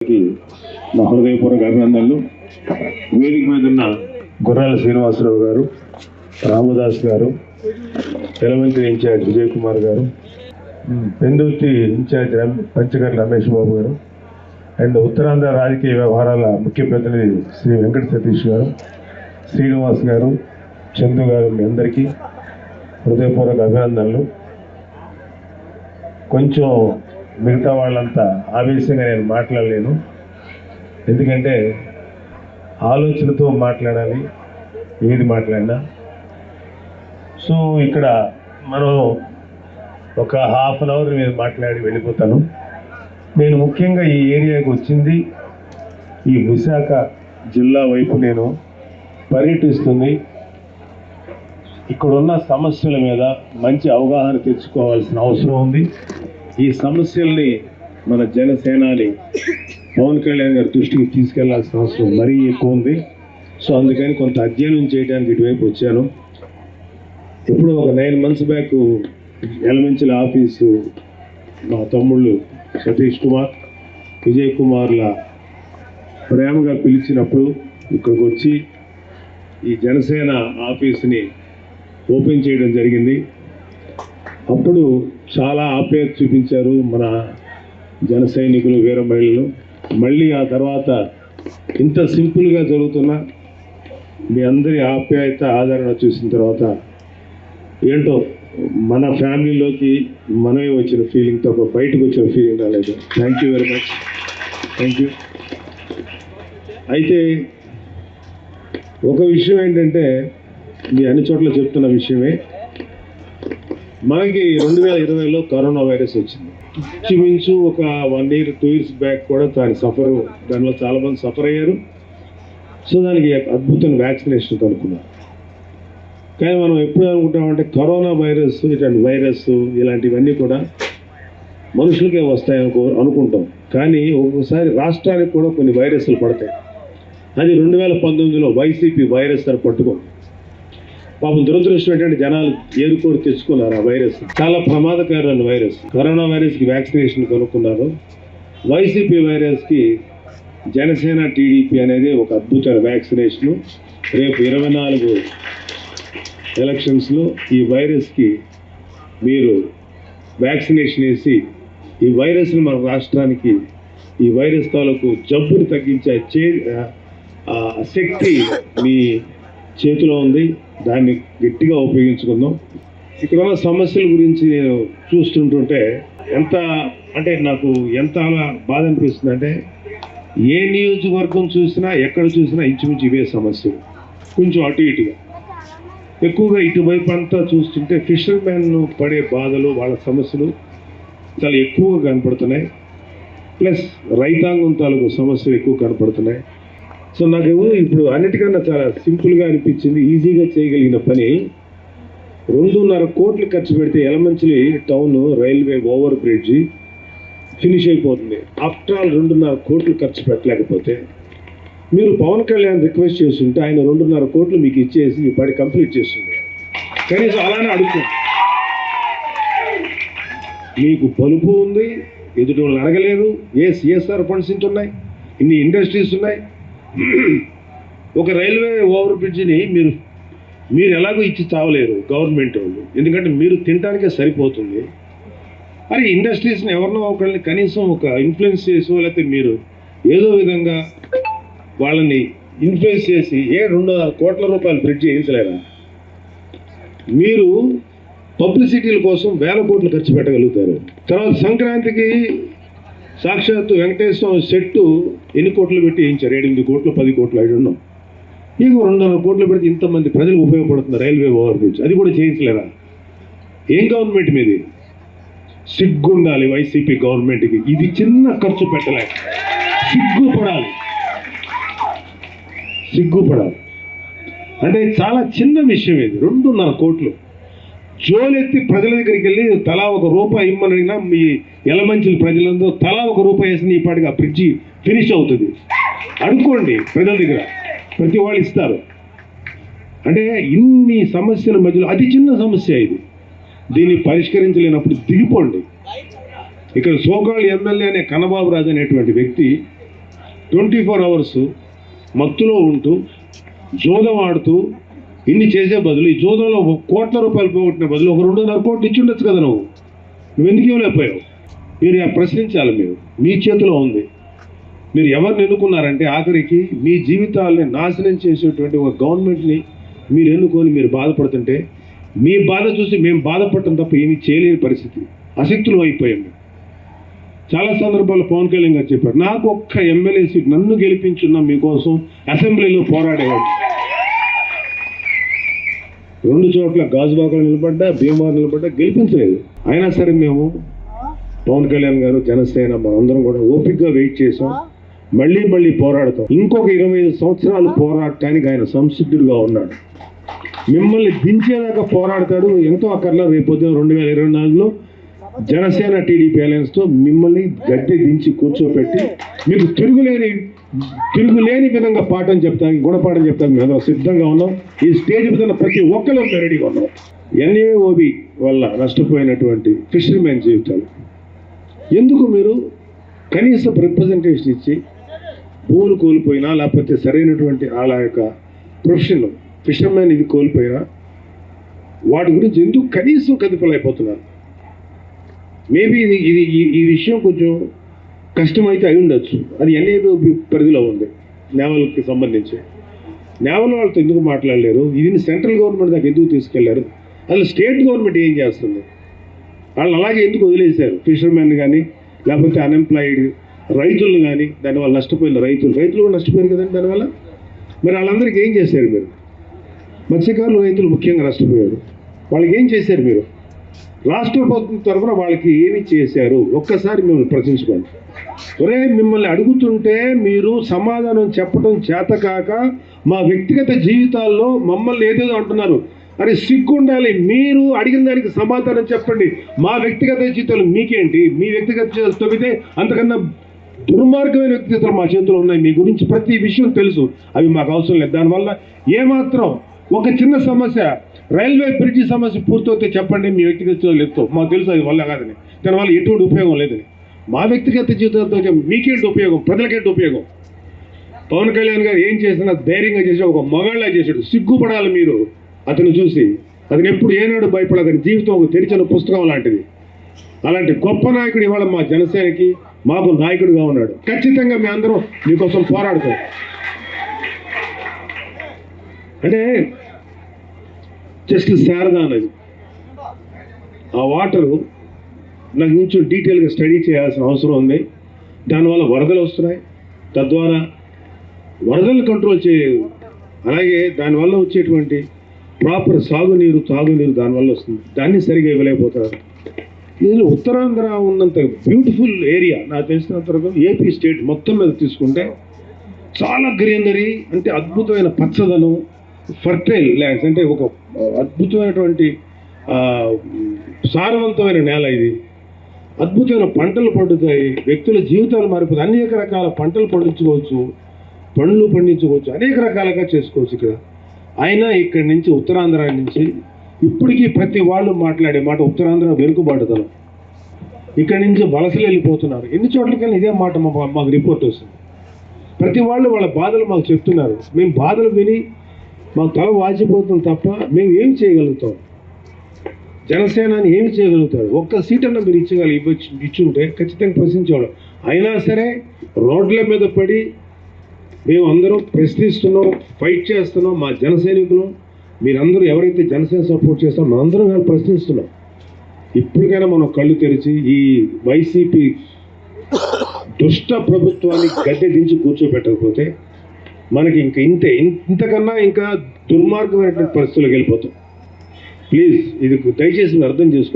నా హృదయపూర్వక అభినందనలు. వేదిక మీద ఉన్న గుర్రాల శ్రీనివాసరావు గారు, రామదాస్ గారు, ఎలమంచిలి ఇన్ఛార్జ్ విజయ్ కుమార్ గారు, పెందుర్తి ఇన్ఛార్జ్ పంచకర్ల రమేష్ బాబు గారు, అండ్ ఉత్తరాంధ్ర రాజకీయ వ్యవహారాల ముఖ్య ప్రతినిధి శ్రీ వెంకట సతీష్ గారు, శ్రీనివాస్ గారు, చందు గారు, మీ అందరికీ హృదయపూర్వక అభినందనలు. కొంచెం మిగతా వాళ్ళంతా ఆవేశంగా నేను మాట్లాడలేను, ఎందుకంటే ఆలోచనతో మాట్లాడాలి ఏది మాట్లాడినా. సో ఇక్కడ మనం ఒక హాఫ్ అన్ అవర్ నేను మాట్లాడి వెళ్ళిపోతాను. నేను ముఖ్యంగా ఈ ఏరియాకి వచ్చింది ఈ విశాఖ జిల్లా వైపు నేను పర్యటిస్తుంది ఇక్కడున్న సమస్యల మీద మంచి అవగాహన తెచ్చుకోవాల్సిన అవసరం ఉంది. ఈ సమస్యల్ని మన జనసేనాని పవన్ కళ్యాణ్ గారి దృష్టికి తీసుకెళ్లాల్సిన అవసరం మరీ ఎక్కువ ఉంది. సో అందుకని కొంత అధ్యయనం చేయడానికి ఇటువైపు వచ్చాను. ఇప్పుడు ఒక 9 months బ్యాక్ ఎలమంచిలి ఆఫీసు మా తమ్ముళ్ళు సతీష్ కుమార్, విజయ్ కుమార్ల ప్రేమగా పిలిచినప్పుడు ఇక్కడికి వచ్చి ఈ జనసేన ఆఫీస్ని ఓపెన్ చేయడం జరిగింది. అప్పుడు చాలా ఆప్యాయత చూపించారు మన జన సైనికులు, వీర మహిళలు. మళ్ళీ ఆ తర్వాత ఇంత సింపుల్గా జరుగుతున్న మీ అందరి ఆప్యాయత, ఆదరణ చూసిన తర్వాత ఏంటో మన ఫ్యామిలీలోకి మనమే వచ్చిన ఫీలింగ్ తప్ప బయటకు వచ్చిన ఫీలింగ్ రాలేదు. Thank you very much, thank you. అయితే ఒక విషయం ఏంటంటే, మీ అన్ని చోట్ల చెప్తున్న విషయమే, మనకి 2020లో కరోనా వైరస్ వచ్చింది. ఇంచుమించు ఒక 1 year 2 years బ్యాక్ కూడా దానిలో చాలామంది సఫర్ అయ్యారు. సో దానికి అద్భుతమైన వ్యాక్సినేషన్ కనుక్కున్నారు. కానీ మనం ఎప్పుడు అనుకుంటామంటే కరోనా వైరస్, ఇట్లాంటి వైరస్ ఇలాంటివన్నీ కూడా మనుషులకే వస్తాయని అనుకుంటాం. కానీ ఒక్కొక్కసారి రాష్ట్రానికి కూడా కొన్ని వైరస్లు పడతాయి. అది 2019లో వైసీపీ వైరస్ అని పట్టుకోండి. పాపం దురదృష్టం ఏంటంటే జనాలు ఏరుకోరు తెచ్చుకున్నారు. ఆ వైరస్ చాలా ప్రమాదకరమైన వైరస్. కరోనా వైరస్కి వ్యాక్సినేషన్ కనుక్కున్నారు. వైసీపీ వైరస్కి జనసేన టీడీపీ అనేది ఒక అద్భుతమైన వ్యాక్సినేషను. రేపు 24 ఎలక్షన్స్లో ఈ వైరస్కి మీరు వ్యాక్సినేషన్ వేసి ఈ వైరస్ని మన రాష్ట్రానికి, ఈ వైరస్ తాలూకు జబ్బుని తగ్గించే శక్తి మీ చేతిలో ఉంది. దాన్ని గట్టిగా ఉపయోగించుకుందాం. ఇక్కడ ఉన్న సమస్యల గురించి నేను చూస్తుంటుంటే నాకు ఎంత బాధ అనిపిస్తుంది అంటే, ఏ నియోజకవర్గం చూసినా ఎక్కడ చూసినా ఇంచుమించు ఇవే సమస్యలు. కొంచెం అటు ఇటుగా ఎక్కువగా ఇటువైపు అంతా చూస్తుంటే ఫిషర్మెన్ పడే బాధలు, వాళ్ళ సమస్యలు చాలా ఎక్కువగా కనపడుతున్నాయి. ప్లస్ రైతాంగం తాలూకు సమస్యలు ఎక్కువ కనపడుతున్నాయి. సో నాకు ఇప్పుడు అన్నిటికన్నా చాలా సింపుల్గా అనిపించింది, ఈజీగా చేయగలిగిన పని. 2.5 కోట్లు ఖర్చు పెడితే Yelamanchili town railway over bridge finish అయిపోతుంది. ఆఫ్టర్ ఆల్ 2.5 కోట్లు ఖర్చు పెట్టలేకపోతే మీరు పవన్ కళ్యాణ్ రిక్వెస్ట్ చేస్తుంటే ఆయన 2.5 కోట్లు మీకు ఇచ్చేసి ఈ పని కంప్లీట్ చేస్తుంది. కనీసం అలానే అడుగుతుంది. మీకు పలుపు ఉంది, ఎదుటి వాళ్ళు అడగలేదు. సిఎస్ఆర్ ఫండ్స్ ఇంత ఉన్నాయి, ఇన్ని ఇండస్ట్రీస్ ఉన్నాయి. ఒక రైల్వే ఓవర్ బ్రిడ్జిని మీరు ఎలాగో ఇచ్చి చావలేరు గవర్నమెంట్ వాళ్ళు, ఎందుకంటే మీరు తినడానికే సరిపోతుంది. మరి ఇండస్ట్రీస్ని ఎవరినో ఒకరిని కనీసం ఒక ఇన్ఫ్లుయెన్స్ చేసో, లేకపోతే మీరు ఏదో విధంగా వాళ్ళని ఇన్ఫ్లుయెన్స్ చేసి 2.5 కోట్ల రూపాయల బ్రిడ్జ్ వేయించలేరా? మీరు పబ్లిసిటీల కోసం 1000 కోట్లు ఖర్చు పెట్టగలుగుతారు. తర్వాత సంక్రాంతికి సాక్షాత్తు వెంకటేశ్వర సెట్టు ఎన్ని కోట్లు పెట్టి వేయించారు? 8 కోట్లు 10 కోట్లు ఐడున్నాం. మీకు 2.5 కోట్లు పెడితే ఇంతమంది ప్రజలకు ఉపయోగపడుతుంది రైల్వే ఓవర్ బ్రిడ్జ్. అది కూడా చేయించలేరా? ఏం గవర్నమెంట్ మీది? సిగ్గుండాలి వైసీపీ గవర్నమెంట్కి. ఇది చిన్న ఖర్చు పెట్టలేక సిగ్గుపడాలి. అంటే చాలా చిన్న విషయం ఇది. 2.5 కోట్లు జోలెత్తి ప్రజల దగ్గరికి వెళ్ళి తలా 1 రూపాయి ఇమ్మనడిగినా మీ ఎలమంచిలి ప్రజలందరూ తలా 1 రూపాయి వేసిన ఈ పాటికి ఆ బ్రిడ్జి ఫినిష్ అవుతుంది. అనుకోండి, ప్రజల దగ్గర ప్రతి వాళ్ళు ఇస్తారు. అంటే ఇన్ని సమస్యల మధ్యలో అతి చిన్న సమస్య ఇది. దీన్ని పరిష్కరించలేనప్పుడు దిగిపోండి. ఇక్కడ సోకాళ్ళు ఎమ్మెల్యే అనే కన్నబాబు రాజు అనేటువంటి వ్యక్తి 24 hours మత్తులో ఉంటూ జోదం ఆడుతూ ఇన్ని చేసే బదులు ఈ జోదంలో కోట్ల రూపాయలు పోగొట్టిన బదులు ఒక 2.5 కోట్లు ఇచ్చి ఉండొచ్చు కదా నువ్వు ఎందుకు ఇవ్వలేకపోయావు? మీరు ప్రశ్నించాలి. మీరు మీ చేతిలో ఉంది. మీరు ఎవరిని ఎన్నుకున్నారంటే ఆఖరికి మీ జీవితాలని నాశనం చేసేటువంటి ఒక గవర్నమెంట్ని మీరు ఎన్నుకొని మీరు బాధపడుతుంటే మీ బాధ చూసి మేము బాధపడటం తప్ప ఏమీ చేయలేని పరిస్థితి, అశక్తులు అయిపోయాం. చాలా సందర్భాల్లో పవన్ కళ్యాణ్ గారు చెప్పారు, నాకు ఒక్క ఎమ్మెల్యే సీట్ నన్ను గెలిపించున్నా మీకోసం అసెంబ్లీలో పోరాడేవాడు. 2 చోట్ల గాజువాకలో నిలబడ్డా, భీమవరం నిలబడ్డా, గెలిపించలేదు. అయినా సరే మేము పవన్ కళ్యాణ్ గారు, జనసేన మనందరం కూడా ఓపికగా వెయిట్ చేసాం. మళ్ళీ పోరాడతాం. ఇంకొక 25 సంవత్సరాలు పోరాడటానికి ఆయన సంసిద్ధుడుగా ఉన్నాడు. మిమ్మల్ని దించేదాకా పోరాడతాడు. ఎంతో అక్కర్లా రేపొద్దున 2024లో జనసేన టీడీపీ అలయన్స్తో మిమ్మల్ని గద్దె దించి కూర్చోపెట్టి మీకు తిరుగులేని విధంగా పాఠం చెప్తానికి, గుణపాఠం చెప్తానికి మేము సిద్ధంగా ఉన్నాం. ఈ స్టేజ్ మీద ప్రతి ఒక్కరు రెడీగా ఉన్నాం. ఎన్ఏఓబి వల్ల నష్టపోయినటువంటి ఫిషర్మెన్ జీవితాలు ఎందుకు మీరు కనీసం రిప్రజెంటేషన్ ఇచ్చి భూములు కోల్పోయినా లేకపోతే సరైనటువంటి వాళ్ళ యొక్క ప్రొఫెషన్ ఫిషర్మెన్ ఇది కోల్పోయినా వాటి గురించి ఎందుకు కనీసం కదిపలేకపోతున్నారు? మేబీ ఇది ఈ విషయం కొంచెం కష్టమైతే అయి ఉండొచ్చు. అది ఎన్ఏఓబి పరిధిలో ఉంది, నేవల్కి సంబంధించి. నేవల్ వాళ్ళతో ఎందుకు మాట్లాడలేరు? ఇది సెంట్రల్ గవర్నమెంట్ దాకా ఎందుకు తీసుకెళ్లారు? అసలు స్టేట్ గవర్నమెంట్ ఏం చేస్తుంది? వాళ్ళు అలాగే ఎందుకు వదిలేశారు? ఫిషర్మెన్ కానీ లేకపోతే అన్ఎంప్లాయిడ్ రైతులు కానీ, దానివల్ల నష్టపోయిన రైతులు కూడా నష్టపోయారు కదండి దానివల్ల. మరి వాళ్ళందరికీ ఏం చేశారు మీరు? మత్స్యకారులు, రైతులు ముఖ్యంగా నష్టపోయారు. వాళ్ళకి ఏం చేశారు మీరు? రాష్ట్ర ప్రభుత్వం తరఫున వాళ్ళకి ఏమి చేశారు? ఒక్కసారి మిమ్మల్ని ప్రశ్నించుకోండి. మిమ్మల్ని అడుగుతుంటే మీరు సమాధానం చెప్పడం చేతకాక మా వ్యక్తిగత జీవితాల్లో మమ్మల్ని ఏదేదో అంటున్నారు. అరే సిగ్గుండాలి. మీరు అడిగిన దానికి సమాధానం చెప్పండి. మా వ్యక్తిగత జీవితాలు మీకేంటి? మీ వ్యక్తిగత జీవితాలు తొగితే అంతకన్నా దుర్మార్గమైన వ్యక్తిగతలు మా చేతిలో ఉన్నాయి. మీ గురించి ప్రతి విషయం తెలుసు, అవి మాకు అవసరం లేదు. దానివల్ల ఏమాత్రం ఒక చిన్న సమస్య, రైల్వే బ్రిడ్జి సమస్య పూర్తవుతే చెప్పండి, మీ వ్యక్తిగత జీవితాలు ఎత్తో మాకు తెలుసు అది వల్ల కాదని, దానివల్ల ఎటువంటి ఉపయోగం లేదని. మా వ్యక్తిగత జీవితాలతో మీకేంటి ఉపయోగం? ప్రజలకేంటి ఉపయోగం? పవన్ కళ్యాణ్ గారు ఏం చేసినా ధైర్యంగా చేసి ఒక మగాళ్ళ చేశాడు. సిగ్గుపడాలి మీరు అతను చూసి. అతను ఎప్పుడు ఏనాడు భయపడ, అతని జీవితం ఒక తెరిచిన పుస్తకం లాంటిది. అలాంటి గొప్ప నాయకుడు ఇవాళ మా జనసేనకి మాకు నాయకుడిగా ఉన్నాడు. ఖచ్చితంగా మీ అందరం మీకోసం పోరాడతాం. అంటే జస్ట్ శారదా నది, ఆ వాటరు నాకు కొంచెం డీటెయిల్గా స్టడీ చేయాల్సిన అవసరం ఉంది. దానివల్ల వరదలు వస్తున్నాయి, తద్వారా వరదలు కంట్రోల్ చేయలేదు. అలాగే దానివల్ల వచ్చేటువంటి ప్రాపర్ సాగునీరు, తాగునీరు దానివల్ల వస్తుంది, దాన్ని సరిగా ఇవ్వలేకపోతారు. ఇది ఉత్తరాంధ్ర ఉన్నంత బ్యూటిఫుల్ ఏరియా నాకు తెలిసినంత వరకు ఏపీ స్టేట్ మొత్తం మీద తీసుకుంటే చాలా గ్రీనరీ, అంటే అద్భుతమైన పచ్చదనం, ఫర్టైల్ ల్యాండ్స్, అంటే ఒక అద్భుతమైనటువంటి సారవంతమైన నేల ఇది. అద్భుతమైన పంటలు పండుతాయి, వ్యక్తుల జీవితాలు మారిపోతాయి, అనేక రకాల పంటలు పండించుకోవచ్చు, పండ్లు పండించుకోవచ్చు, అనేక రకాలుగా చేసుకోవచ్చు ఇక్కడ. అయినా ఇక్కడి నుంచి ఉత్తరాంధ్ర నుంచి ఇప్పటికీ ప్రతి వాళ్ళు మాట్లాడే మాట ఉత్తరాంధ్ర వెనుకబాటుదనం. ఇక్కడి నుంచి వలసలు వెళ్ళిపోతున్నారు. ఎన్ని చోట్లకైనా ఇదే మాట మాకు రిపోర్ట్ వస్తుంది. ప్రతి వాళ్ళు వాళ్ళ బాధలు మాకు చెప్తున్నారు. మేము బాధలు విని మాకు తల వాచిపోతుంది తప్ప మేము ఏం చేయగలుగుతాం? జనసేనని ఏమి చేయగలుగుతారు? ఒక్క సీట్ అన్న మీరు ఇచ్చుంటే ఖచ్చితంగా ప్రశ్నించేవాళ్ళం. అయినా సరే రోడ్ల మీద పడి మేము అందరం ప్రశ్నిస్తున్నాం, ఫైట్ చేస్తున్నాం. మా జన సైనికులు మీరందరూ ఎవరైతే జనసేన సపోర్ట్ చేస్తారో మనందరం కానీ ప్రశ్నిస్తున్నాం. ఇప్పటికైనా మనం కళ్ళు తెరిచి ఈ వైసీపీ దుష్ట ప్రభుత్వాన్ని గద్దె దించి కూర్చోబెట్టకపోతే మనకి ఇంతకన్నా ఇంకా దుర్మార్గమైనటువంటి పరిస్థితులకు వెళ్ళిపోతాం. ప్లీజ్ ఇది దయచేసి అర్థం చేసుకోండి.